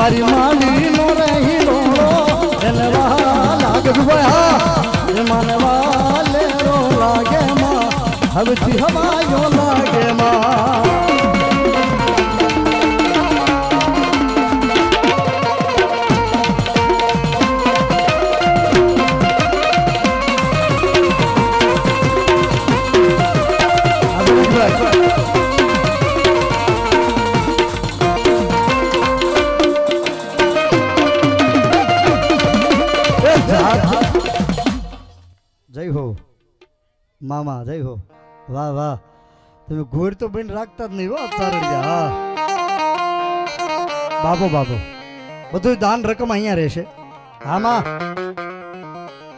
મારી માલી નો રહી રોડો એને વાહ લાગે ભાઈ માનવા લે રો લાગે માં હવથી હવાયો લાગે માં જય હો મામા જય હો વાહ વાહ તમે ઘોડ તો બન રાખતા જ નહીં હો ચારડિયા હા બાબો બાબો બધું દાન રકમ અહીંયા રહેશે હા માં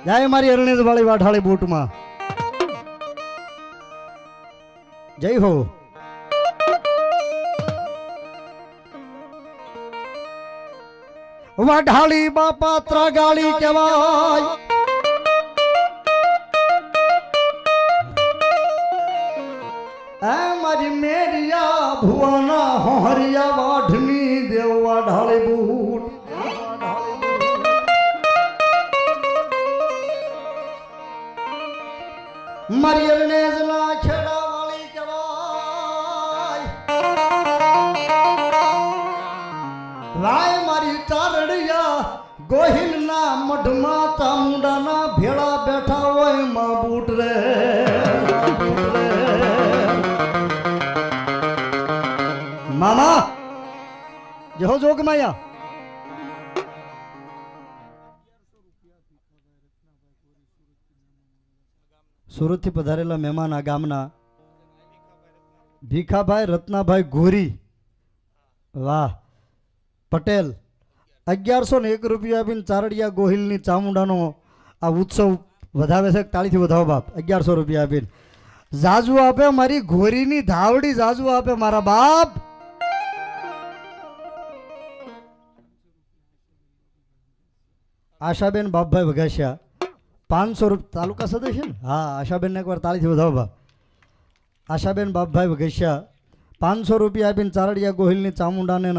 જાય મારી અરણેજ વાળી વાઠાળી બૂટમાં જય હો વાઢાળી બાપા ત્રાગાળી કહેવાય મારી મેરિયા ભુવાના હોહરિયા વાઢની દેવા ઢાળે બૂટ મારી અરણેજના ખેડા વાળી કહેવાય રાય મારી ચારડિયા ગોહિલના મઢમાં ચામુંડાના ભેળા બેઠા હોય માં બૂટ રે મામા જહો જોગ માયા સુરત થી પધારેલા મહેમાન આ ગામના ભીખાભાઈ રત્નાભાઈ ગોરી વાહ પટેલ 1101 રૂપિયા આપીને ચારડિયા ગોહિલની ચામુંડાનો આ ઉત્સવ વધાવે છે તાળીથી વધાવો બાપ 1100 રૂપિયા આપીને જાજુ આપે મારી ઘોરીની ધાવડી જાજુ આપે મારા બાપ આશાબેન બાપભાઈ વઘાસિયા 500 રૂપિયા તાલુકા સદસ્ય ને હા આશાબેન ને એકવાર તાળીથી વધાવો બાપ આશાબેન બાપભાઈ વઘાસિયા 500 રૂપિયા આપીને ચારડિયા ગોહિલની ચામુંડાને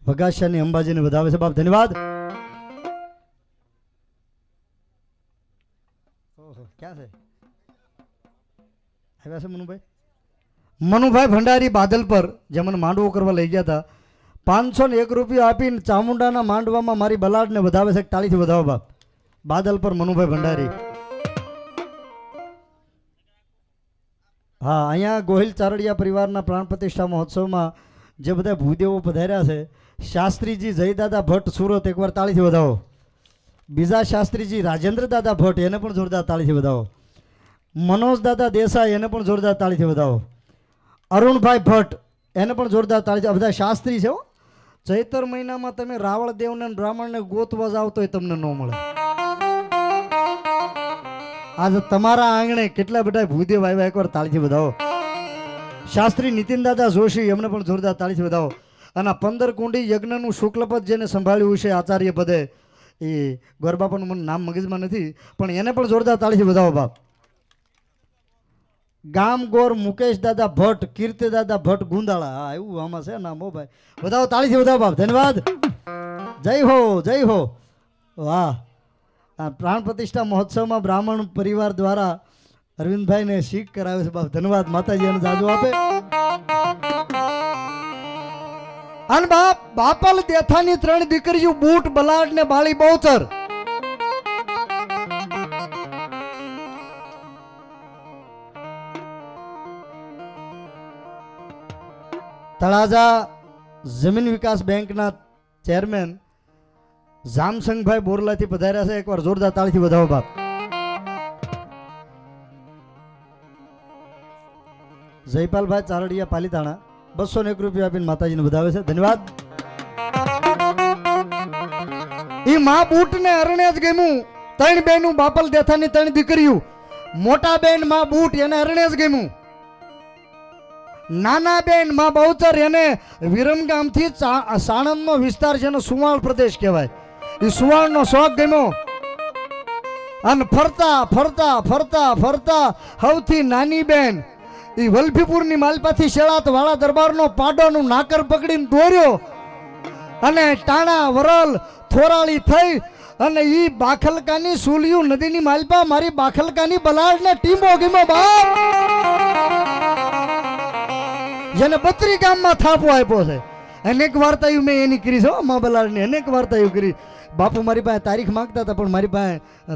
વઘાસિયાની અંબાજીને વધાવે છે બાપ ધન્યવાદ ક્યાં છે આવ્યા છે મનુભાઈ ભંડારી બાદલ પર જે મને માંડવો કરવા લઈ ગયા હતા 501 રૂપિયા આપીને ચામુંડાના માંડવામાં મારી બલાડને વધાવે છે તાળીથી વધાવો બાપ બાદલ પર મનુભાઈ ભંડારી હા અહીંયા ગોહિલ ચારડિયા પરિવારના પ્રાણ પ્રતિષ્ઠા મહોત્સવમાં જે બધા ભૂદેવો પધાર્યા છે શાસ્ત્રીજી જયદાદા ભટ્ટ સુરત એકવાર તાળીથી વધાવો બીજા શાસ્ત્રીજી રાજેન્દ્ર દાદા ભટ્ટ એને પણ જોરદાર તાળીથી વધાવો મનોજ દાદા દેસાઈ એને પણ જોરદાર તાળીથી વધાવો અરુણભાઈ ભટ્ટ એને પણ જોરદાર તાળીથી બધા શાસ્ત્રી છે ચૈતર મહિનામાં તમે રાવળ દેવને બ્રાહ્મણને ગોતવા જાવ તો તમને ન મળે આજે તમારા આંગણે કેટલા બધા ભૂદેવ આવ્યા એકવાર તાળીથી વધાવો શાસ્ત્રી નીતિન દાદા જોશી એમને પણ જોરદાર તાળીથી વધાવો અને 15 કુંડી યજ્ઞનું શુક્લપદ જેને સંભાળ્યું છે આચાર્ય પદે એ ગોરબાપાનું મને નામ મગજમાં નથી પણ એને પણ જોરદાર તાળીથી વધાવો બાપ ગામ ગોર મુકેશ દાદા ભટ્ટ કીર્તિ દાદા ભટ્ટ ગુંદાળા હા એવું આમાં છે નામ હો ભાઈ વધાવો તાળીથી વધાવો બાપ ધન્યવાદ જય હો વાહ પ્રાણ પ્રતિષ્ઠા મહોત્સવમાં બ્રાહ્મણ પરિવાર દ્વારા અરવિંદભાઈને શીખ કરાવે છે બાપ ધન્યવાદ માતાજી એને જાજુ આપે અને બાપ બાપલ દેથાની 3 દીકરીઓ બૂટ બલાડ ને બાળી બહુચર તળાજા જમીન વિકાસ બેંકના ચેરમેન જામસંગભાઈ બોરલાથી પધાર્યા છે એકવાર જોરદાર તાળીથી વધાવો બાપ જયપાલભાઈ ચારડિયા પાલીતાણા 201 રૂપિયા આપીને માતાજીને વધાવે છે ધન્યવાદ ઈ માં બૂટ ને અરણેજ ગમ્યું 3 બેનું બાપલ દેથાની 3 દીકરીઓ મોટા બેન માં બૂટ એને અરણેજ ગમ્યું નાના બેન માં બહુચર એને વિરમગામ થી સાણંદ નો વિસ્તાર છે સુવાળ પ્રદેશ કહેવાય એ સુવાળ નો શોખ ગમ્યો અને ફરતા ફરતા ફરતા ફરતા સૌથી નાની બેન એ વલભીપુર ની માલપાથી શેળાત વાળા દરબાર નો પાડો નું નાકર પકડીને દોર્યો અને ટાણા વરલ થોરાળી થઈ અને ઈ બાખલકાની સુલિયું નદીની માલપા મારી બાખલકાની બલાડને ટીમો ગીમો બાપ જેને 32 ગામમાં થાપો આપ્યો છે. અનેક વાર્તાઓ મેં એની કરી છે મા બલાડની, અનેક વાર્તાઓ કરી. બાપુ મારી પાસે તારીખ માંગતા હતા પણ મારી પાસે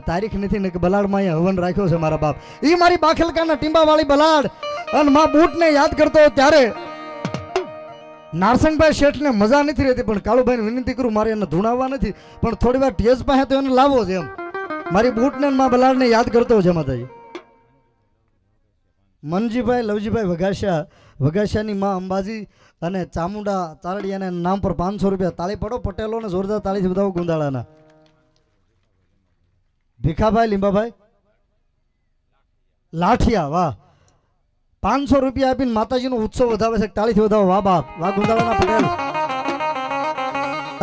તારીખ નથી ને કે બલાડમાં અહીંયા હવન રાખ્યો છે મારા બાપ. એ મારી બાખલકાના ટીંબાવાળી બલાડ અને મા બૂટને યાદ કરતો ત્યારે નારસંગભાઈ શેઠને મજા નથી રહેતી પણ કાળુભાઈને વિનંતી કરું મારે એને ધૂણાવવા નથી પણ થોડી વાર ટેજ પાસે તો એને લાવો છે એમ. મારી બૂટને મા બલાડને યાદ કરતો છે માતાજી. મનજીભાઈ લવજીભાઈ વઘાસિયાની માં અંબાજી અને ચામુંડા ચારડિયાના નામ પર 500 રૂપિયા. તાળી પડો પટેલોને જોરદાર તાળીથી બતાવો ગુંદાળાના. ભીખાભાઈ લીંબાભાઈ લાઠિયા વાહ 500 રૂપિયા આપીને માતાજીનો ઉત્સવ વધાવે છે. તાળીથી વધાવો વાહ બાપ વાહ ગુંદાળાના પટેલ.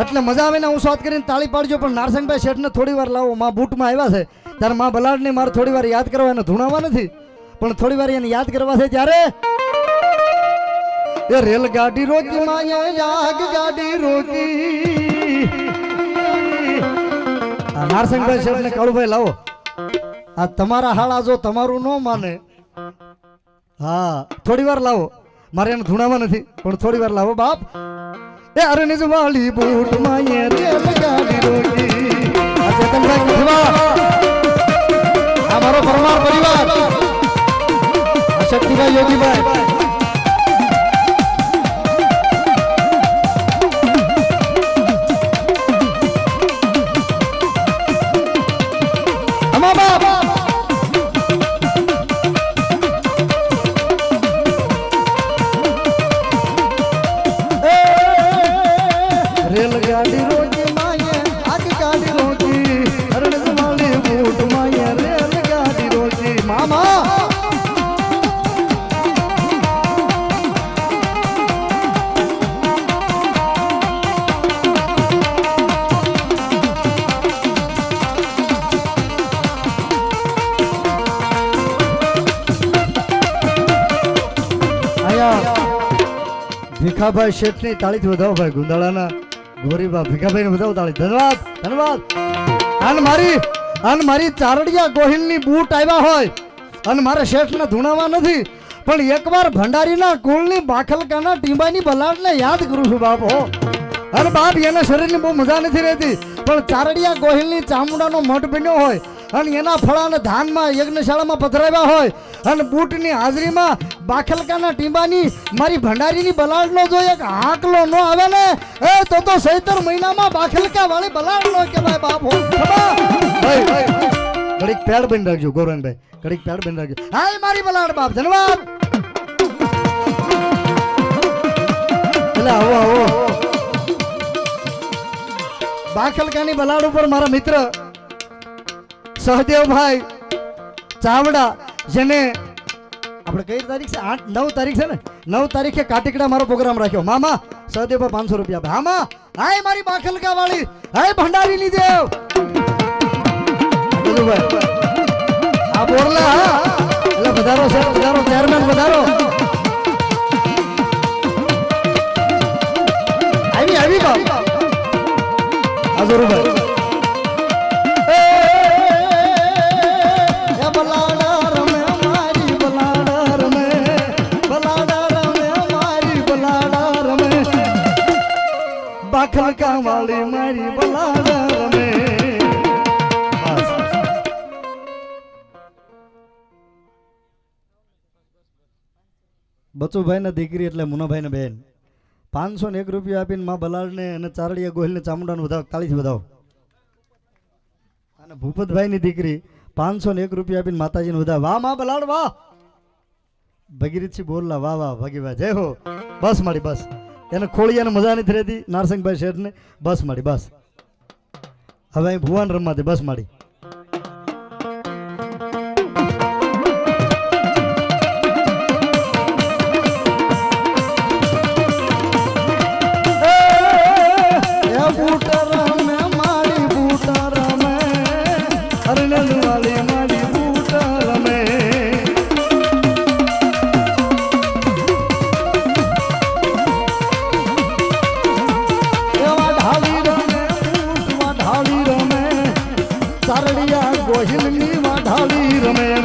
એટલે મજા આવે ને હું સ્વાદ કરીને તાળી પાડજો પણ નારસંગભાઈ શેઠને થોડી વાર લાવો. માં બૂટમાં આવ્યા છે ત્યારે માં બલાડને મારે થોડી વાર યાદ કરવા એને ધૂણાવા નથી પણ થોડી વાર એને યાદ કરવા છે ત્યારે એ રેલગાડી રોકી માયા આગ ગાડી રોકી. આ નારસંગભાઈ શેઠને કાળુભાઈ લાવો. આ તમારા હાળા જો તમારું ન માને હા થોડી વાર લાવો. મારે એને ધૂણાવા નથી પણ થોડી વાર લાવો બાપ. એ અરણિજ વાળી બૂટ માયા રેલગાડી રોકી. આ ચેતનભાઈ કુથવા આ મારો પરમાર પરિવાર શક્તિભાઈ યોગીભાઈ રેલગાડી રોકી માયે આગ ગાડી રોકી અરણિજ વાળી બૂટ માયે રેલગાડી રોકી. મામા ભીખાભાઈ શેઠની તાળીથી વધાવો ભાઈ ગુંદાળાના ગોરીબા ભીખાભાઈને વધાવો તાળી. ધન્યવાદ ધન્યવાદ. મારી ચારડિયા ગોહિલની બૂટ આવ્યા હોય અને મારે શેઠને ધૂણાવા નથી પણ એકવાર ભંડારીના કુળની બાખલકાના ટીંબાની બલાડને યાદ કરું છું બાપ હો. અને બાપ એના શરીરની બહુ મજા નથી રહેતી પણ ચારડિયા ગોહિલની ચામુંડાનો મઠ બન્યો હોય અને એના ફળાને ધાનમાં યજ્ઞશાળામાં પધરાવ્યા હોય અને બૂટની હાજરીમાં બાખલકાના ટીંબાની મારી ભંડારીની બલાડનો જો એક હાકલો ન આવે ને એ તો સૈતર મહિનામાં બાખલકા વાળી બલાડ નો કહેવાય બાપ હો. ઘડીક પેડ બની રાખજો ગૌરવભાઈ ઘડીક પેડ બની રાખજો. હાય મારી બલાડ બાપ ધન્યવાદ. એટલે આવો બાખલકાની બલાડ ઉપર મારા મિત્ર સહદેવભાઈ ચાવડા જેને આપણે કઈ તારીખ છે 9 તારીખ છે ને 9 તારીખે કાટીકડા મારો પ્રોગ્રામ રાખ્યો. મામા સહદેવભાઈ 500 રૂપિયા. હામાં હાય મારી બાખલકા વાળી હાય ભંડારીની દેવ આ બોરલા એટલે વધારો છે વધારો ચેરમેન વધારો આવી બાપ આજરુભાઈ બાખલકા વાળી મારી બલાડા રમે. બચુભાઈ ના દીકરી એટલે મુનાભાઈ ને બેન 501 રૂપિયા આપીને માં બલાડને અને ચારડિયા ગોહિલને ચામુંડાનું વધાવો તાળીથી વધાવો. અને ભૂપતભાઈ ની દીકરી 501 રૂપિયા આપીને માતાજીને વધાવો. વાહ માં બલાડ વાહ. ભગીરથસિંહ બોરલા વાહ વાહ ભાગીભાઈ જય હો. બસ મારી બસ એને ખોળિયાને મજા નથી રહેતી નારસંગભાઈ શેઠને. બસ માડી બસ હવે અહીં ભુવાન રમવા દે બસ માડી.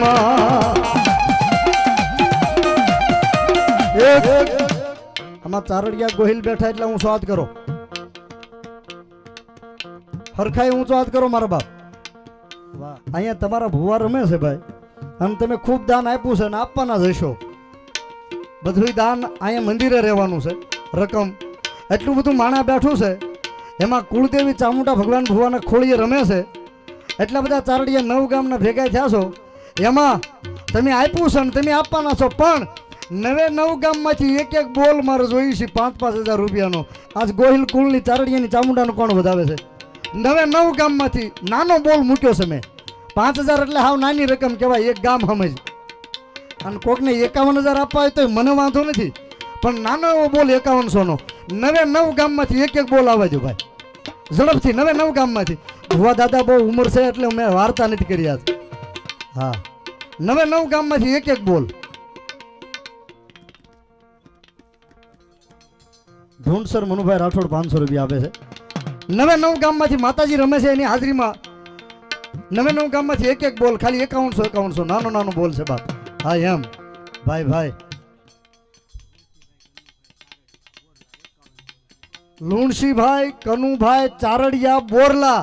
માં આમાં ચારડિયા ગોહિલ બેઠા એટલે હું સ્વાદ કરો હરખાઈ ઊંચો હાથ કરો મારા બાપ. વાહ, અહીંયા તમારા ભુવા રમે છે ભાઈ, અને તમે ખૂબ દાન આપ્યું છે અને આપવાના જ હશો. બધું દાન અહીંયા મંદિરે રહેવાનું છે. રકમ એટલું બધું માણા બેઠું છે, એમાં કુળદેવી ચામુંડા ભગવાન ભુવાના ખોળીએ રમે છે. એટલા બધા ચારડિયા 9 ગામના ભેગા થયા છો, એમાં તમે આપ્યું છે અને તમે આપવાના છો. પણ 9 ગામમાંથી એક એક બોલ મારે જોઈએ છે 5-5 હજાર રૂપિયાનો. આજ ગોહિલ કુળની ચારડિયાની ચામુંડાનું કોણ વધાવે છે? 9 ગામમાંથી નાનો બોલ મૂક્યો છે મેં. 5000 એટલે હાવ નાની રકમ કહેવાય એક ગામ સમજ. અને કોકને 51,000 આપવા હોય તો મને વાંધો નથી, પણ નાનો એવો બોલ 5100નો 9 ગામમાંથી એક એક બોલ આવવા દો ભાઈ, ઝડપથી. 9 ગામમાંથી. ભુવા દાદા બહુ ઉંમર છે એટલે મેં વાર્તા નથી કરી આજ. હા, 9 ગામમાંથી એક એક બોલ. ધૂણસર મનુભાઈ રાઠોડ 500 રૂપિયા આપે છે. 9 ગામમાંથી માતાજી રમે છે એની હાજરીમાં. 9 ગામમાંથી એક એક બોલ, ખાલી 5100 નાનો નાનો બોલ છે બાપ. હા એમ ભાઈ ભાઈ. લુણસીભાઈ કનુભાઈ ચારડિયા બોરલા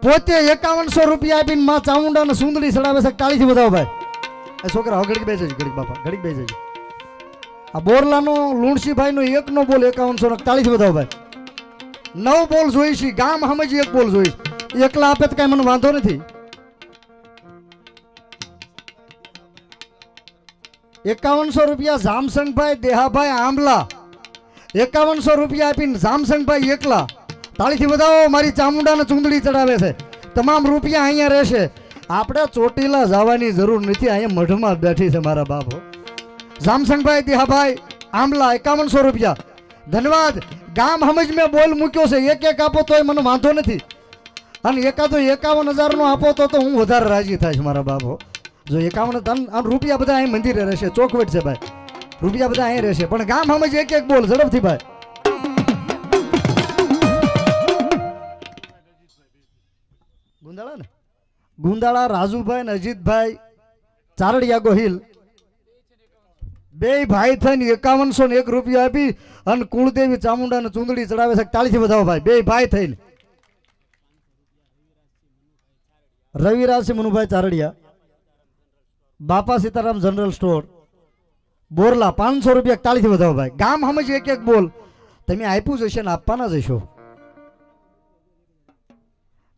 પોતે 5100 રૂપિયા આપીને માં ચામુંડાને સુંદડી ચડાવે છે. તાળીથી વધાવો ભાઈ. એ છોકરા હવે ઘડીક બેસી જજો, ઘડીક બાપા ઘડીક બેસી જજો. આ બોરલાનો લુણસીભાઈનો એકનો બોલ 5100 તાળીથી વધાવો ભાઈ. 9 બોલ જોઈ છે ગામ સમજી, એક બોલ જોઈ. એકલા આપે તો કઈ મને વાંધો નથી. 5100 રૂપિયા જામસંગભાઈ દેહાભાઈ આંબલા, 5100 રૂપિયા આપીને જામસંગભાઈ એકલા. તાળીથી વધાવો. મારી ચામુંડાને ચૂંદડી ચડાવે છે. તમામ રૂપિયા અહીંયા રહેશે. આપણે ચોટીલા જવાની જરૂર નથી, અહીંયા મઢમાં બેઠી છે મારા બાપો. જામસંગભાઈ દેહાભાઈ આંબલા 5100 રૂપિયા. ધન્યવાદ. ગામ સમજ મેં બોલ મૂક્યો છે. એક એક આપો તોય મને વાંધો નથી, અને એકાદો 51,000 નો આપો તો હું વધારે રાજી થાય મારા બાપો. જો 51 રૂપિયા બધા અહીં મંદિરે રહેશે, ચોખવટ છે ભાઈ. રૂપિયા બધા અહીં રહેશે, પણ ગામ સમજ એક એક બોલ ઝડપથી ભાઈ. ગુંદાળા ને ગુંદાળા રાજુભાઈ ને અજીતભાઈ ચારડિયા ગોહિલ બે ભાઈ થઈને 5101 રૂપિયા આપી અને કુળદેવી ચામુંડાને ચૂંદડી ચડાવે છે. તાળીથી વધાવો ભાઈ. બે ભાઈ થઈને રવિરાજસિંહ મનુભાઈ ચારડિયા, બાપા સીતારામ જનરલ સ્ટોર બોરલા 500 રૂપિયા. તાળીથી વધાવો ભાઈ. ગામ સમજ એક એક બોલ. તમે આપ્યું જ હશે ને આપવાના જ હશો.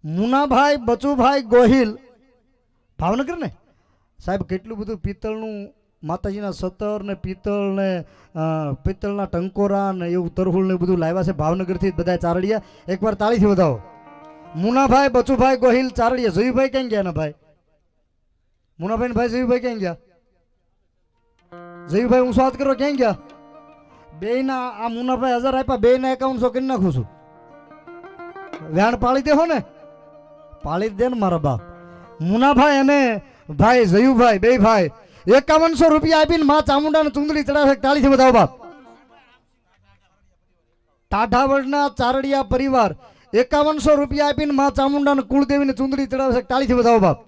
મુનાભાઈ બચુભાઈ ગોહિલ ભાવનગર ને સાહેબ, કેટલું બધું પિત્તળનું માતાજીના સતર ને પિત્તળ ને પિત્તળના ટંકોરા ને એવું તરહુલ ને બધું લાવ્યા છે ભાવનગરથી બધા ચારડિયા. એકવાર તાળીથી વધાવો. મુનાભાઈ બચુભાઈ ગોહિલ ચારડિયા. જયુભાઈ ક્યાં ગયા ને ભાઈ? મુનાભાઈ ને ભાઈ જયુભાઈ ક્યાં ગયા? જયુભાઈ હું વાત કરો ક્યાં ગયા? બે ના આ મુનાભાઈ 1000 આપ્યા, બે ના 5100 કરી નાખું છું. વ્યાણ પાળી દેહો ને, પાળી દે ને મારા બાપ. મુનાભાઈ અને ભાઈ જયુભાઈ બે ભાઈ 5100 રૂપિયા આપીને માં ચામુંડાને ચૂંદડી ચડાવે. તાળીથી વધાવો બાપ. ટાઢાવડના ચારડિયા પરિવાર 5100 રૂપિયા આપીને માં ચામુંડાને કુળદેવીને ચૂંદડી ચડાવે છે. તાળીથી વધાવો બાપ.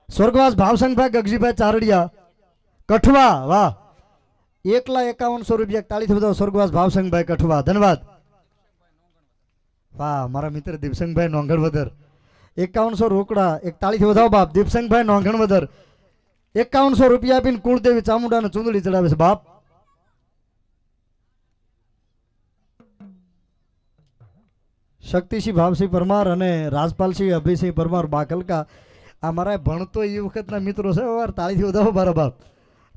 સ્વર્ગવાસ ભાવસંગભાઈ ગગજીભાઈ ચારડિયા કઠવા, વાહ, 1,5100 રૂપિયા. તાળીથી વધાવો. સ્વર્ગવાસ ભાવસંગભાઈ કઠવા. ધન્યવાદ. વાહ, મારા મિત્ર દીપસંગભાઈ નોંગણવદર 5100 રોકડા. એક તાળીથી વધાવો બાપ. દીપસંગભાઈ નોંગણવદર 5100 રૂપિયા આપીને કુળદેવી ચામુંડાને ચૂંદડી ચડાવે છે બાપ. શક્તિસિંહ ભાવસિંહ પરમાર અને રાજપાલસિંહ અભિસિંહ પરમાર બાકલકા. આ મારા ભણતો એ વખતના મિત્રો છે. તાળીથી વધાવો મારા બાપ.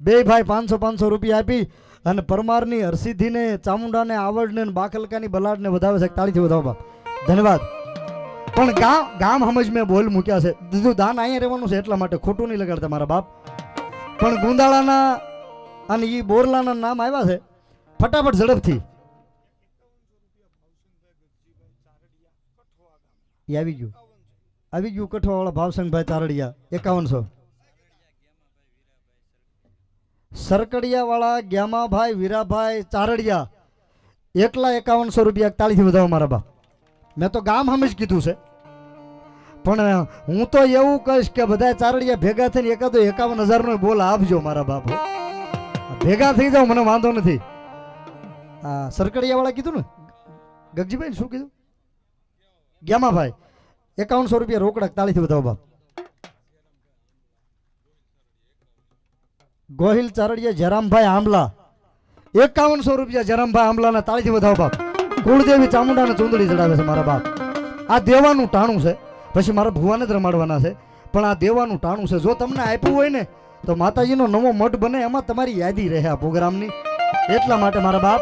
બે ભાઈ 500 રૂપિયા આપી અને પરમારની હરસિદ્ધિને ચામુંડાને આવડને બાકલકાની બલાડને વધાવે છે. તાળીથી વધાવો બાપ. ધન્યવાદ. પણ ગામ સમજ મેં બોલ મૂક્યા છે. દીધું દાન અહીંયા રહેવાનું છે એટલા માટે ખોટું નહીં લગાડતા મારા બાપ. પણ ગુંદાળાના અને એ બોરલાના નામ આવ્યા છે. ફટાફટ ઝડપથી આવી ગયું કઠવાવાળા ભાવસંગભાઈ ચારડિયા 5100. સરકડિયા વાળા ગ્યામાભાઈ વીરાભાઈ ચારડિયા 1,5100 રૂપિયા. તાળીથી વધાવો મારા બાપ. મેં તો ગામ સમજ કીધું છે, પણ હું તો એવું કહીશ કે બધા ચારડિયા ભેગા થઈને એકાદો 51,000 નો બોલ આપજો મારા બાપુ. ભેગા થઈ જાવ મને વાંધો નથી. આ સરકડિયા વાળા કીધું ને ગગજીભાઈ શું કીધું? ગ્યામાભાઈ 5100 રૂપિયા રોકડા તાળીથી વધાવો બાપ. ગોહિલ ચારડિયા જયરામભાઈ આંબલા 5100 રૂપિયા જયરામભાઈ આંબલાના તાળીથી વધાવો બાપ. કુળદેવી ચામુંડાને ચૂંદડી ચડાવે છે મારા બાપ. આ દેવાનું ટાણું છે, પછી મારા ભુવાને જ રમાડવાના છે, પણ આ દેવાનું ટાણું છે. જો તમને આપ્યું હોય ને તો માતાજીનો નવો મઠ બને, એમાં તમારી યાદી રહે આ પ્રોગ્રામની. એટલા માટે મારા બાપ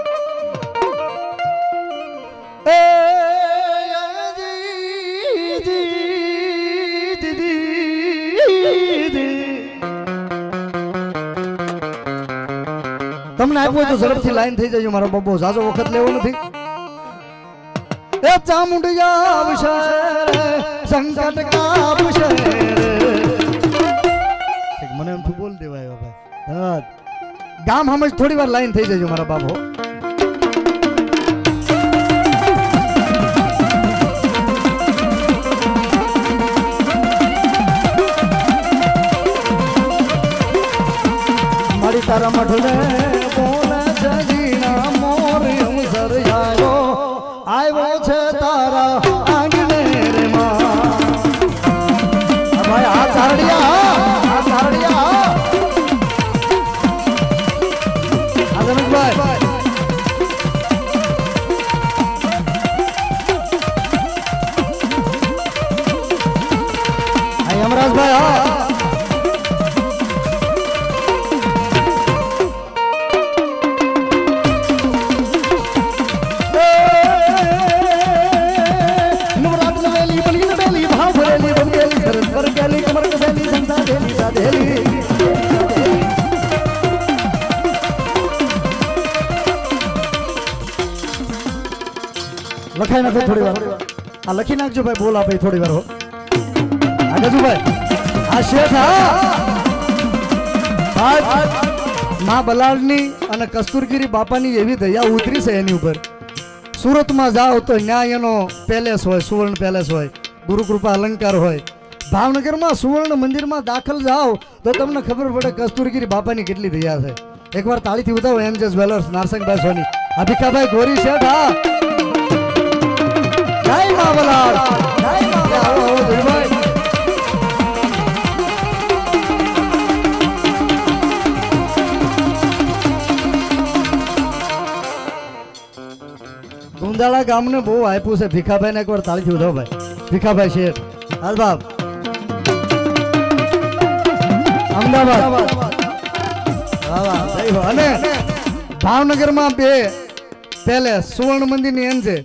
તમને આપ્યું હોય તો ઝડપથી લાઈન થઈ જાય મારો બબ્બો, ઝાઝો વખત લેવો નથી. એ ચામુંડિયા આવશે સંકટ કાપશે. મને એમ બોલ દેવાય ભાઈ. ગામ હમજ થોડી વાર લાઈન થઈ જજો મારા બાપો. મારી તારા મઠને બોલે જજીના મોર હું સર આવ્યો છે તારા આંગણે રે માં. ભાઈ આ ચારડિયા આ જનકભાઈ આ યમરાજભાઈ હા લખાઈ નાખો થોડી વાર. આ લખી નાખજો ભાઈ, બોલ આપે થોડી વાર હો. આ ગજુભાઈ આ શેઠ હા માં બલાળની અને કસ્તુરગીરી બાપાની એવી દયા ઉતરી છે એની ઉપર. સુરતમાં જાઓ તો ન્યાય એનો પેલેસ હોય, સુવર્ણ પેલેસ હોય, ગુરુકૃપા અલંકાર હોય. ભાવનગરમાં સુવર્ણ મંદિરમાં દાખલ જાઓ તો તમને ખબર પડે કસ્તુરગીરી બાપાની કેટલી દયા છે. એકવાર તાળીથી વધાવો એનજે જ્વેલર્સ નારસંગભાઈ સોની, આ ભીખાભાઈ ગોરી શેઠ હા. જય મા બલાળ, જય મા બલાળ. ગુંદાળા ગામને બહુ આપ્યું છે. ભીખાભાઈને એકવાર તાળીથી વધાવો ભાઈ. ભીખાભાઈ શેઠ હાલ બાપ અમદાવાદ. અને ભાવનગરમાં 2 પેલેસ, સુવર્ણ મંદિરની એન છે,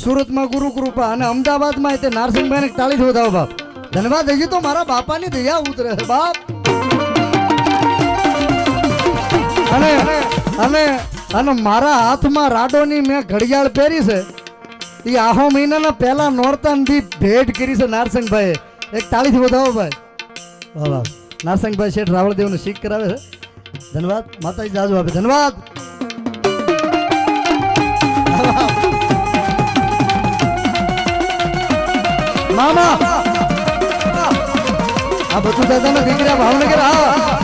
સુરતમાં ગુરુકૃપા અને અમદાવાદમાં તે નારસિંહભાઈને તાળીથી વધાવો બાપ. ધન્યવાદ. હજી તો મારા બાપાની દયા ઉતરે છે બાપ. અને અને અને મારા હાથમાં રાડોની મેં ઘડિયાળ પહેરી છે. એ આહો મહિનાના પહેલા નોરતાની ભેટ કરી છે નારસિંહભાઈએ. એક તાળીથી વધાવો ભાઈ. વાહ નારસિંહભાઈ શેઠ રાવળદેવને શીખ કરાવે છે. ધન્યવાદ. માતાજી જાજુ આપે. ધન્યવાદ. મામા આ બધું દાદાના દીકરા ભાવનગર હા.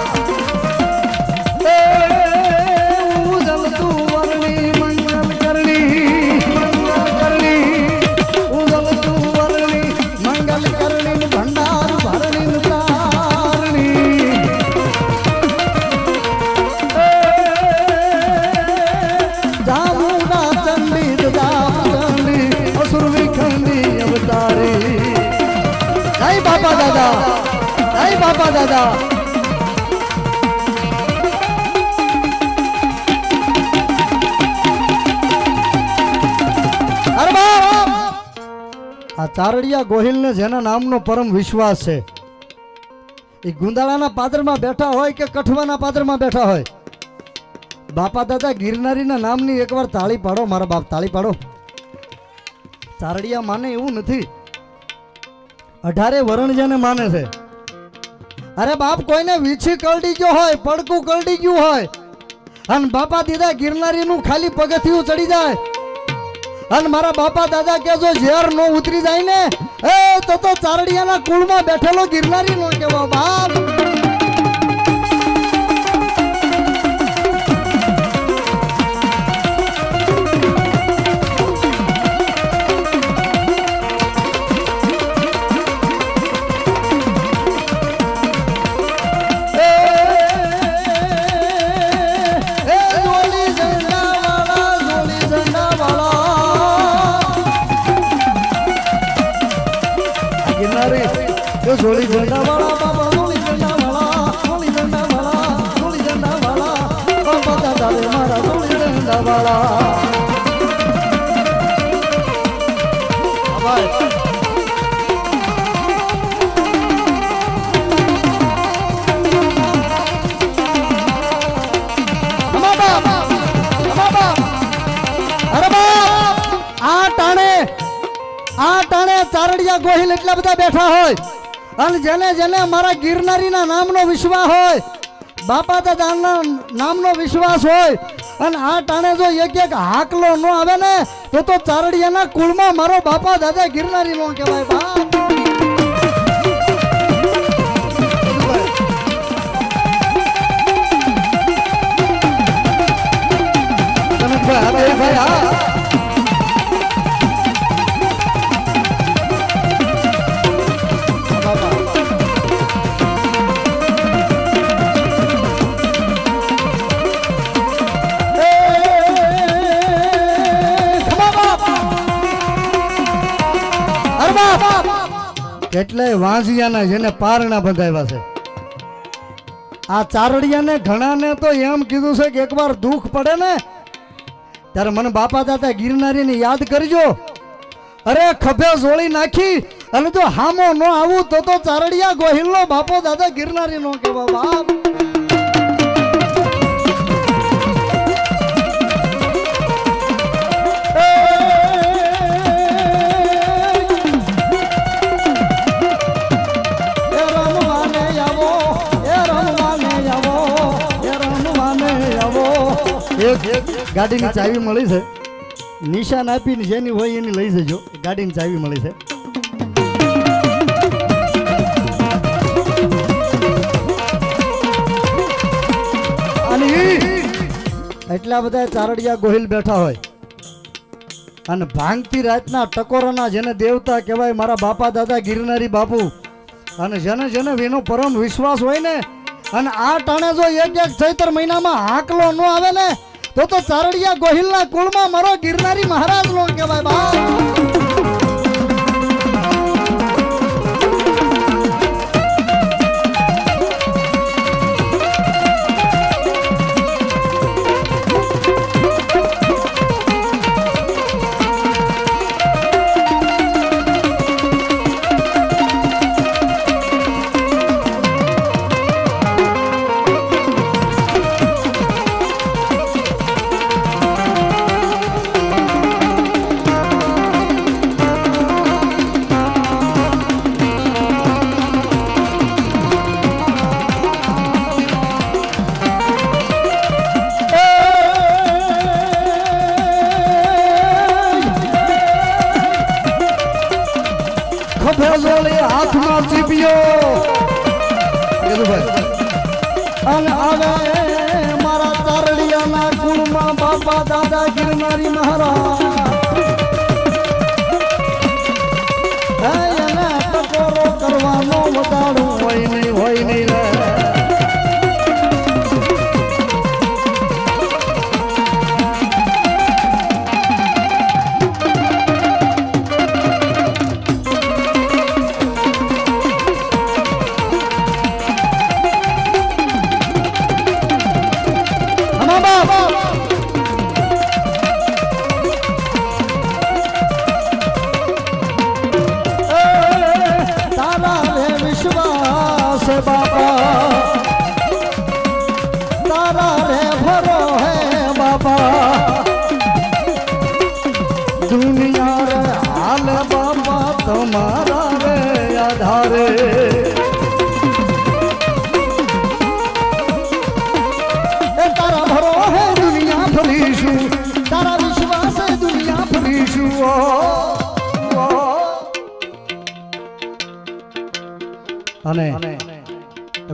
બાપા દાદા આ ચારડિયા ગોહિલને જેના નામનો પરમ વિશ્વાસ છે, એ ગુંદાળાના પાદરમાં બેઠા હોય કે કઠવાના પાદરમાં બેઠા હોય, બાપા દાદા ગિરનારીના નામની એકવાર તાળી પાડો મારા બાપ, તાળી પાડો. ચારડિયા માને એવું નથી, 18 વરણ જેને માને છે. અરે બાપ કોઈને વીછી કરડી ગયો હોય, પડકું કરડી ગયું હોય અને બાપા દીધા ગિરનારીનું ખાલી પગથિયું ચડી જાય અને મારા બાપા દાદા કે જો ઝેર નો ઉતરી જાય ને તો ચારડિયાના કુળમાં બેઠેલો ગિરનારી નો કેવો બાપ. જોડી ઝંડા વાળા બાબા જોડી ઝંડા વાળા જોડી ઝંડા વાળા જોડી ઝંડા વાળા બાબા દાદા રે મારા જોડી ઝંડા વાળા. આ ટાણે ચારડિયા ગોહિલ એટલા બધા બેઠા હોય અને જેને જેને મારા ગિરનારીના નામનો વિશ્વાસ હોય, બાપા દાદાના નામનો વિશ્વાસ હોય અને આ ટાણે જો એક એક હાકલો ન આવે ને તો ચારડિયાના કુળમાં મારો બાપા દાદા ગિરનારી નો કહેવાય બાપ. ભાઈ હા કેટલાય વાંઝિયાના જેને પારણા બંધાવ્યા છે. આ ચારડિયાને ઘણાને તો એમ કીધું છે કે એકવાર દુઃખ પડે ને ત્યારે મને બાપા દાદા ગિરનારીને યાદ કરજો. અરે ખભે જોડી નાખી અને જો હામો ન આવું તો ચારડિયા ગોહિલનો બાપો દાદા ગિરનારી નો કહેવા બાપ. ગાડીની ચાવી મળી છે, નિશાન આપીને જેની હોય એની લઈ જજો. ગાડીની ચાવી મળી છે. અને એટલા બધા ચારડિયા ગોહિલ બેઠા હોય અને ભાંગતી રાતના ટકોરાના જેને દેવતા કહેવાય મારા બાપા દાદા ગિરનારી બાપુ, અને જેને જેને એનો પરમ વિશ્વાસ હોય ને અને આ ટાણે જો એક એક ચૈત્ર મહિનામાં હાકલો ન આવે ને તો ચારડિયા ગોહિલના કુળમાં મારો ગિરનારી મહારાજ નો કહેવાય બા. હાથમાં ચીપિયો અને આવે મારા ચારડિયાના કુળમાં બાપા દાદા ગિરનારી મહારાજ. એને ટકોરો કરવાનો વધારું હોય નહીં રે. दुनिया रे हाल बाबा तुम्हारा रे आधारे तारा भरो है दुनिया फरीशु तारा विश्वास है दुनिया फरीशु અને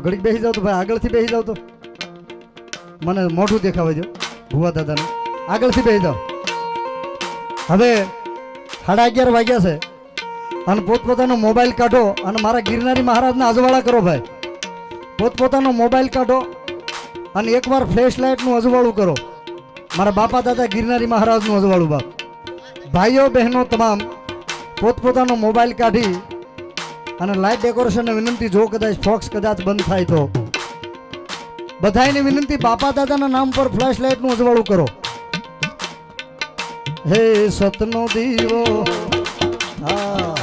ઘડીક બેસી જાવ તો ભાઈ, આગળથી બેસી જાવ તો મને મોઢું દેખાવા દો ભુવા દાદાને. આગળથી બેસી જાવ. હવે 11:30 વાગ્યા છે અને પોતપોતાનો મોબાઈલ કાઢો અને મારા ગિરનારી મહારાજના અજવાળા કરો ભાઈ. પોતપોતાનો મોબાઈલ કાઢો અને એકવાર ફ્લેશ લાઇટનું અજવાળું કરો. મારા બાપા દાદા ગિરનારી મહારાજનું અજવાળું બાપ. ભાઈઓ બહેનો તમામ પોતપોતાનો મોબાઈલ કાઢી અને લાઇટ ડેકોરેશનને વિનંતી, જો કદાચ ફોક્સ કદાચ બંધ થાય તો બધાને વિનંતી, બાપા દાદાના નામ પર ફ્લેશ લાઇટનું અજવાળું કરો. હે સતનો દીવો, હા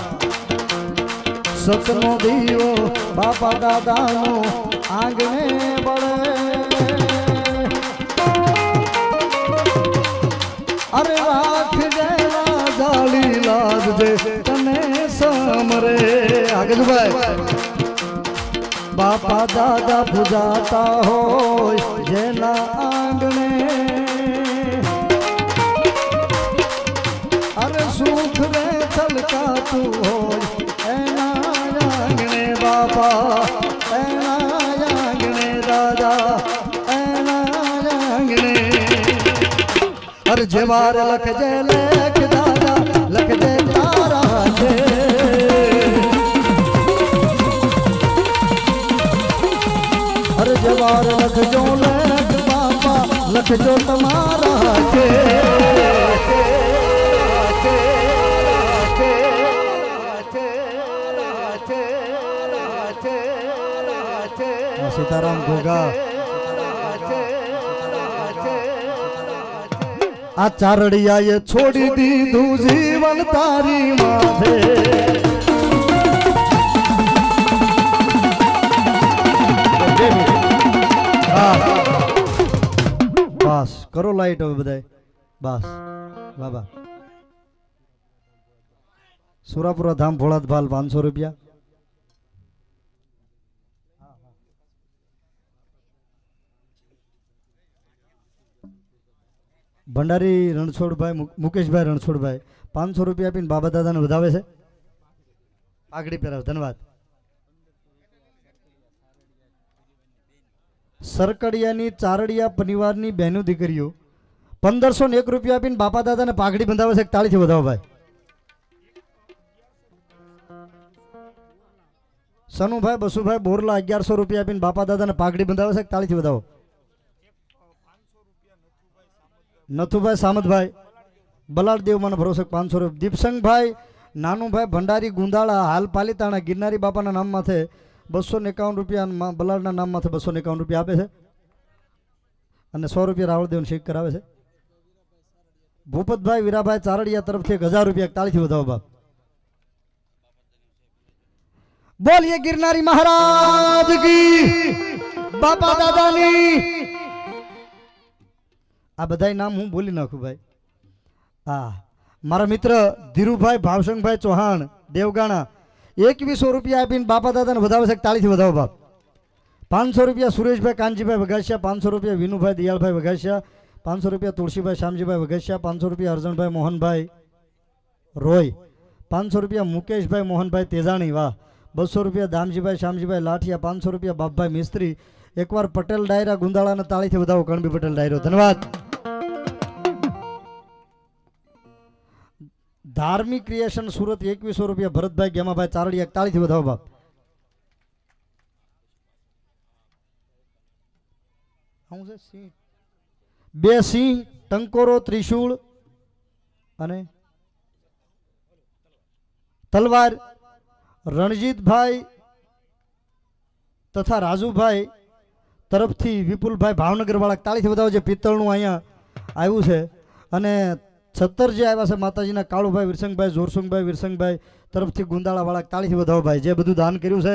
સતનો દીવો બાપા દાદાનો આંગણે બળે. અરે રાખજે જાળી લાગજે તને સમરે. આગળ ભાઈ, બાપા દાદા પૂજાતા હોય જેના આંગણે, અરે સુખ રે છલકાતું હોય એના આંગણે બાપા, એના આંગણે દાદા, એના આંગણે. અરે જે વાર લખજે લેખ દાદા, લખજે તારા છે. અરે જે વાર લખજો લેખ બાપા, લખજો તમારા છે. સીતારામ ઘોઘા. આ ચારડિયાએ છોડી દીધું જીવન તારી માથે. બસ કરો લાઈટ હવે બધાય. બસ બાબા. સુરાપુરા ધામ ભોળાત ભાલ 500 રૂપિયા. ભંડારી રણછોડભાઈ, મુકેશભાઈ રણછોડભાઈ 500 રૂપિયા આપીને બાબા દાદાને વધાવે છે. આગળી પહેરાવ. ધન્યવાદ. સરકડિયાની ચારડિયા પરિવારની બહેનો દીકરીઓ 1501 રૂપિયા આપીને બાપા દાદાને પાઘડી બંધાવે છે. તાળીથી વધાવો ભાઈ. સનુભાઈ બસુભાઈ બોરલા 1100 રૂપિયા આપીને બાપા દાદાને પાઘડી બંધાવે છે. તાળીથી વધાવો. નથુભાઈ સામતભાઈ બલાડદેવ મને ભરોસે 500 રૂપિયા. દીપસંગભાઈ નાનુભાઈ ભંડારી ગુંદાળા હાલ પાલીતાણા ગિરનારી બાપાના નામ માથે 251 રૂપિયા, બલાડના નામ માથે 251 રૂપિયા આપે છે અને 100 રૂપિયા રાવળદેવ શીખ કરાવે છે. ભૂપતભાઈ વીરાભાઈ ચારડિયા તરફથી 1000 રૂપિયા. તાળીથી વધાવો બાપ. બોલીએ ગિરનારી મહારાજ કી, બાપા દાદાની. આ બધાય નામ હું બોલી નાખું ભાઈ. હા, મારા મિત્ર ધીરુભાઈ ભાવશંકભાઈ ચૌહાણ દેવગાણા 2100 રૂપિયા આપીને બાપા દાદાને વધાવે છે. તાળીથી વધાવો બાપ. 500 રૂપિયા સુરેશભાઈ કાનજીભાઈ વઘાસિયા, 500 રૂપિયા વિનુભાઈ દિયાળભાઈ વઘાસિયા, 500 રૂપિયા તુલસીભાઈ શામજીભાઈ વઘાસિયા, 500 રૂપિયા અર્જણભાઈ મોહનભાઈ રોય, 500 રૂપિયા મુકેશભાઈ મોહનભાઈ તેજાણી વાહ, 200 રૂપિયા દામજીભાઈ શામજીભાઈ લાઠિયા, 500 રૂપિયા બાપભાઈ મિસ્ત્રી. એકવાર પટેલ ડાયરા ગુંદાળાને તાળીથી વધાવો. કણબી પટેલ ડાયરો. ધન્યવાદ. ધાર્મિક ક્રિએશન સુરત 2100 રૂપિયા ભરતભાઈ ગેમાભાઈ ચારડિયા. તાળીથી વધાવો બાપ. શું છે? સિંહ, 2 સિંહ, ટંકોરો, ત્રિશૂળ અને તલવાર. રણજીતભાઈ તથા રાજુભાઈ તરફથી વિપુલભાઈ ભાવનગર વાળા. તાળીથી વધાવો. જે પિત્તળનું અહીંયા આવ્યું છે અને 76 જે આવ્યા છે માતાજીના કાળુભાઈ વિરસંગભાઈ જોરસુંગભાઈ વિરસંગભાઈ તરફથી ગુંદાળા વાળા. તાળીથી વધાવો ભાઈ. જે બધું દાન કર્યું છે